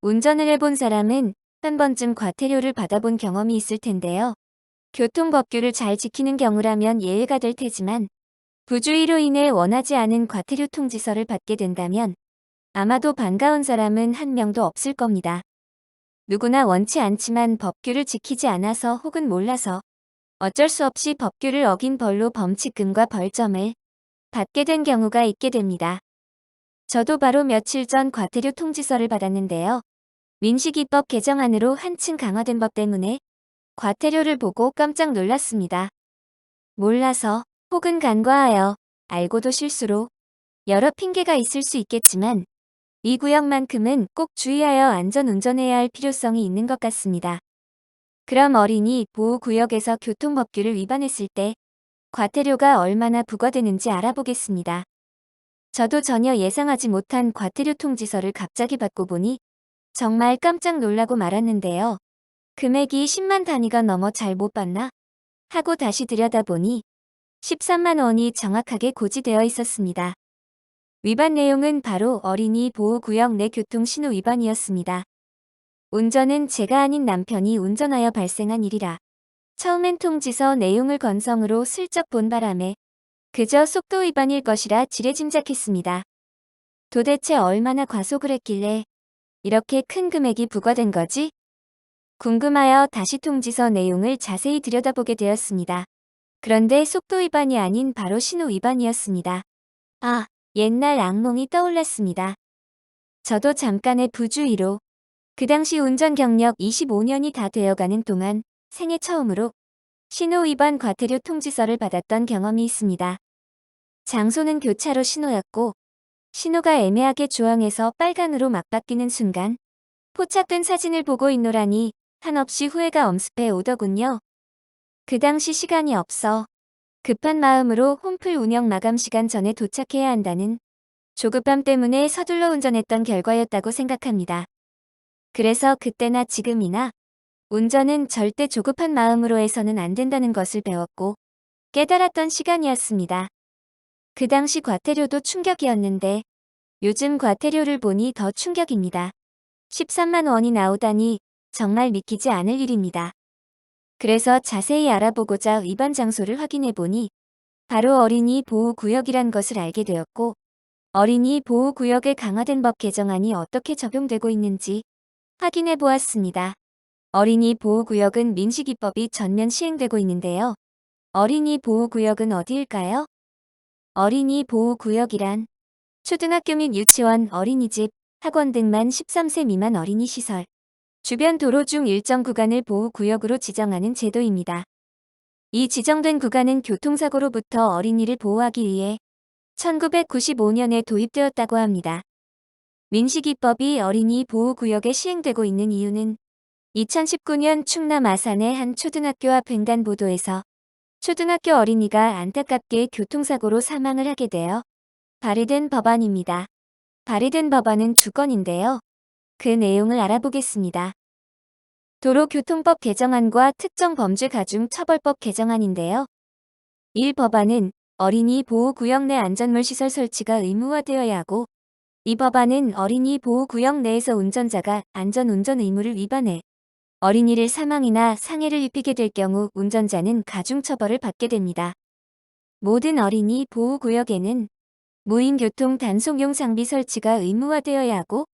운전을 해본 사람은 한 번쯤 과태료를 받아본 경험이 있을 텐데요. 교통법규를 잘 지키는 경우라면 예외가 될 테지만 부주의로 인해 원하지 않은 과태료 통지서를 받게 된다면 아마도 반가운 사람은 한 명도 없을 겁니다. 누구나 원치 않지만 법규를 지키지 않아서 혹은 몰라서 어쩔 수 없이 법규를 어긴 벌로 범칙금과 벌점을 받게 된 경우가 있게 됩니다. 저도 바로 며칠 전 과태료 통지서를 받았는데요. 민식이법 개정안으로 한층 강화된 법 때문에 과태료를 보고 깜짝 놀랐습니다. 몰라서 혹은 간과하여 알고도 실수로 여러 핑계가 있을 수 있겠지만 이 구역만큼은 꼭 주의하여 안전운전해야 할 필요성이 있는 것 같습니다. 그럼 어린이 보호구역에서 교통법규를 위반했을 때 과태료가 얼마나 부과되는지 알아보겠습니다. 저도 전혀 예상하지 못한 과태료 통지서를 갑자기 받고 보니 정말 깜짝 놀라고 말았는데요. 금액이 10만 단위가 넘어 잘 못 봤나? 하고 다시 들여다보니 13만 원이 정확하게 고지되어 있었습니다. 위반 내용은 바로 어린이 보호구역 내 교통신호 위반이었습니다. 운전은 제가 아닌 남편이 운전하여 발생한 일이라 처음엔 통지서 내용을 건성으로 슬쩍 본 바람에 그저 속도 위반일 것이라 지레짐작했습니다. 도대체 얼마나 과속을 했길래 이렇게 큰 금액이 부과된 거지? 궁금하여 다시 통지서 내용을 자세히 들여다보게 되었습니다. 그런데 속도 위반이 아닌 바로 신호 위반이었습니다. 아, 옛날 악몽이 떠올랐습니다. 저도 잠깐의 부주의로 그 당시 운전 경력 25년이 다 되어가는 동안 생애 처음으로 신호 위반 과태료 통지서를 받았던 경험이 있습니다. 장소는 교차로 신호였고 신호가 애매하게 주황에서 빨간으로 막 바뀌는 순간 포착된 사진을 보고 있노라니 한없이 후회가 엄습해 오더군요. 그 당시 시간이 없어 급한 마음으로 홈플 운영 마감 시간 전에 도착해야 한다는 조급함 때문에 서둘러 운전했던 결과였다고 생각합니다. 그래서 그때나 지금이나 운전은 절대 조급한 마음으로 해서는 안 된다는 것을 배웠고 깨달았던 시간이었습니다. 그 당시 과태료도 충격이었는데 요즘 과태료를 보니 더 충격입니다. 13만 원이 나오다니 정말 믿기지 않을 일입니다. 그래서 자세히 알아보고자 위반 장소를 확인해 보니 바로 어린이 보호구역이란 것을 알게 되었고 어린이 보호구역에 강화된 법 개정안이 어떻게 적용되고 있는지 확인해 보았습니다. 어린이 보호구역은 민식이법이 전면 시행되고 있는데요. 어린이 보호구역은 어디일까요? 어린이 보호구역이란 초등학교 및 유치원, 어린이집, 학원 등만 13세 미만 어린이 시설, 주변 도로 중 일정 구간을 보호구역으로 지정하는 제도입니다. 이 지정된 구간은 교통사고로부터 어린이를 보호하기 위해 1995년에 도입되었다고 합니다. 민식이법이 어린이 보호구역에 시행되고 있는 이유는 2019년 충남 아산의 한 초등학교 앞 횡단보도에서 초등학교 어린이가 안타깝게 교통사고로 사망을 하게 되어 발의된 법안입니다. 발의된 법안은 두 건인데요. 그 내용을 알아보겠습니다. 도로교통법 개정안과 특정범죄가중처벌법 개정안인데요. 1. 법안은 어린이 보호구역 내 안전물 시설 설치가 의무화되어야 하고 이 법안은 어린이 보호구역 내에서 운전자가 안전운전 의무를 위반해 어린이를 사망이나 상해를 입히게 될 경우 운전자는 가중처벌을 받게 됩니다. 모든 어린이 보호구역에는 무인교통 단속용 장비 설치가 의무화되어야 하고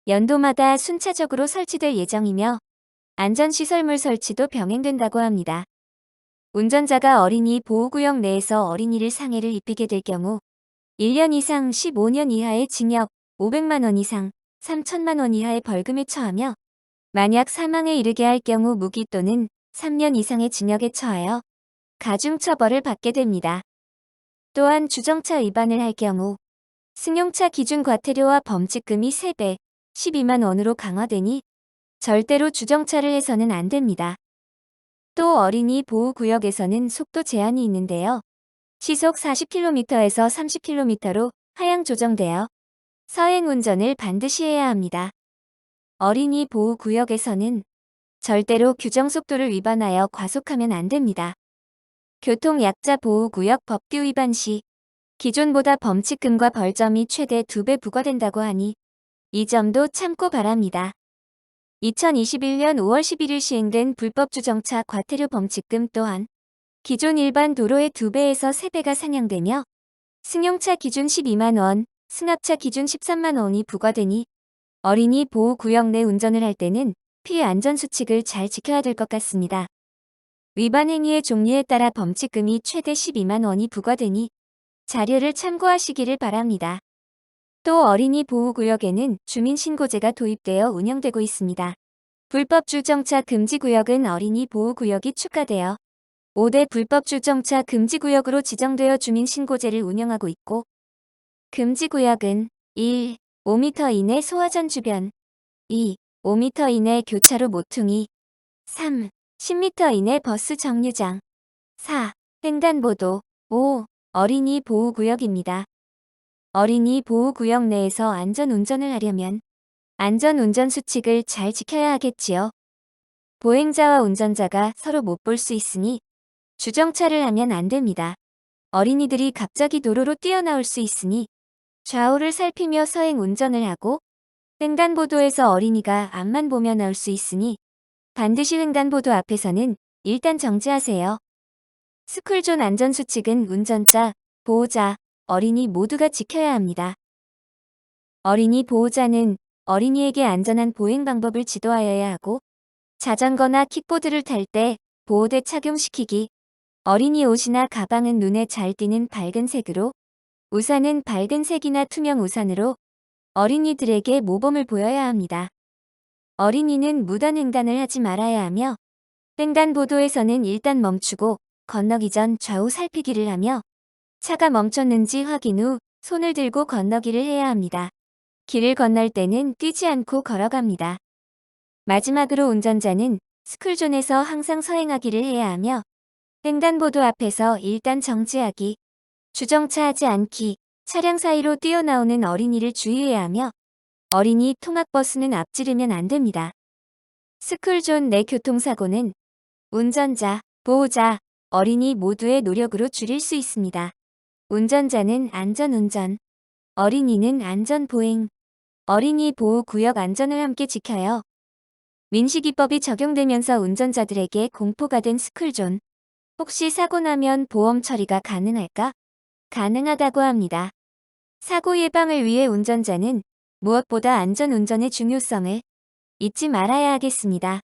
연도마다 순차적으로 설치될 예정이며 안전시설물 설치도 병행된다고 합니다. 운전자가 어린이 보호구역 내에서 어린이를 상해를 입히게 될 경우 1년 이상 15년 이하의 징역, 500만 원 이상 3천만 원 이하의 벌금에 처하며 만약 사망에 이르게 할 경우 무기 또는 3년 이상의 징역에 처하여 가중처벌을 받게 됩니다. 또한 주정차 위반을 할 경우 승용차 기준 과태료와 범칙금이 3배, 12만 원으로 강화되니 절대로 주정차를 해서는 안 됩니다. 또 어린이 보호구역에서는 속도 제한이 있는데요. 시속 40km에서 30km로 하향 조정되어 서행 운전을 반드시 해야 합니다. 어린이 보호구역에서는 절대로 규정속도를 위반하여 과속하면 안 됩니다. 교통약자 보호구역 법규 위반 시 기존보다 범칙금과 벌점이 최대 2배 부과된다고 하니 이 점도 참고 바랍니다. 2021년 5월 11일 시행된 불법 주정차 과태료 범칙금 또한 기존 일반 도로의 2배에서 3배가 상향되며 승용차 기준 12만 원, 승합차 기준 13만 원이 부과되니 어린이 보호구역 내 운전을 할 때는 피해 안전수칙을 잘 지켜야 될 것 같습니다. 위반 행위의 종류에 따라 범칙금이 최대 12만 원이 부과되니 자료를 참고하시기를 바랍니다. 또 어린이 보호구역에는 주민신고제가 도입되어 운영되고 있습니다. 불법 주정차 금지구역은 어린이 보호구역이 추가되어 5대 불법 주정차 금지구역으로 지정되어 주민신고제를 운영하고 있고 금지구역은 1. 5m 이내 소화전 주변 2. 5m 이내 교차로 모퉁이 3. 10m 이내 버스 정류장 4. 횡단보도 5. 어린이 보호구역입니다. 어린이 보호구역 내에서 안전운전을 하려면 안전운전 수칙을 잘 지켜야 하겠지요. 보행자와 운전자가 서로 못 볼 수 있으니 주정차를 하면 안 됩니다. 어린이들이 갑자기 도로로 뛰어나올 수 있으니 좌우를 살피며 서행 운전을 하고 횡단보도에서 어린이가 앞만 보며 나올 수 있으니 반드시 횡단보도 앞에서는 일단 정지하세요. 스쿨존 안전수칙은 운전자, 보호자, 어린이 모두가 지켜야 합니다. 어린이 보호자는 어린이에게 안전한 보행 방법을 지도하여야 하고 자전거나 킥보드를 탈 때 보호대 착용시키기, 어린이 옷이나 가방은 눈에 잘 띄는 밝은 색으로, 우산은 밝은 색이나 투명 우산으로 어린이들에게 모범을 보여야 합니다. 어린이는 무단횡단을 하지 말아야 하며 횡단보도에서는 일단 멈추고 건너기 전 좌우 살피기를 하며 차가 멈췄는지 확인 후 손을 들고 건너기를 해야 합니다. 길을 건널 때는 뛰지 않고 걸어갑니다. 마지막으로 운전자는 스쿨존에서 항상 서행하기를 해야 하며 횡단보도 앞에서 일단 정지하기, 주정차하지 않기, 차량 사이로 뛰어나오는 어린이를 주의해야 하며 어린이 통학버스는 앞지르면 안 됩니다. 스쿨존 내 교통사고는 운전자, 보호자, 어린이 모두의 노력으로 줄일 수 있습니다. 운전자는 안전운전, 어린이는 안전보행, 어린이 보호구역 안전을 함께 지켜요. 민식이법이 적용되면서 운전자들에게 공포가 된 스쿨존. 혹시 사고 나면 보험 처리가 가능할까? 가능하다고 합니다. 사고 예방을 위해 운전자는 무엇보다 안전운전의 중요성을 잊지 말아야 하겠습니다.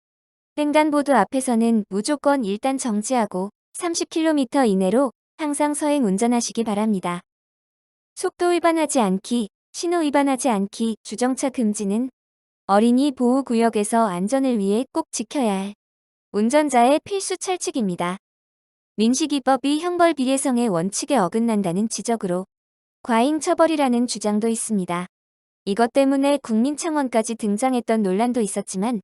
횡단보도 앞에서는 무조건 일단 정지하고 30km 이내로 항상 서행 운전하시기 바랍니다. 속도 위반하지 않기, 신호 위반하지 않기, 주정차 금지는 어린이 보호구역에서 안전을 위해 꼭 지켜야 할 운전자의 필수 철칙입니다. 민식이법이 형벌 비례성의 원칙에 어긋난다는 지적으로 과잉 처벌이라는 주장도 있습니다. 이것 때문에 국민청원까지 등장했던 논란도 있었지만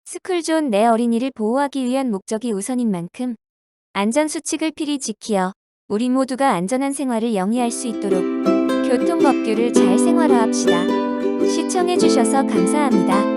스쿨존 내 어린이를 보호하기 위한 목적이 우선인 만큼 안전수칙을 필히 지키어 우리 모두가 안전한 생활을 영위할 수 있도록 교통법규를 잘 생활화합시다. 시청해주셔서 감사합니다.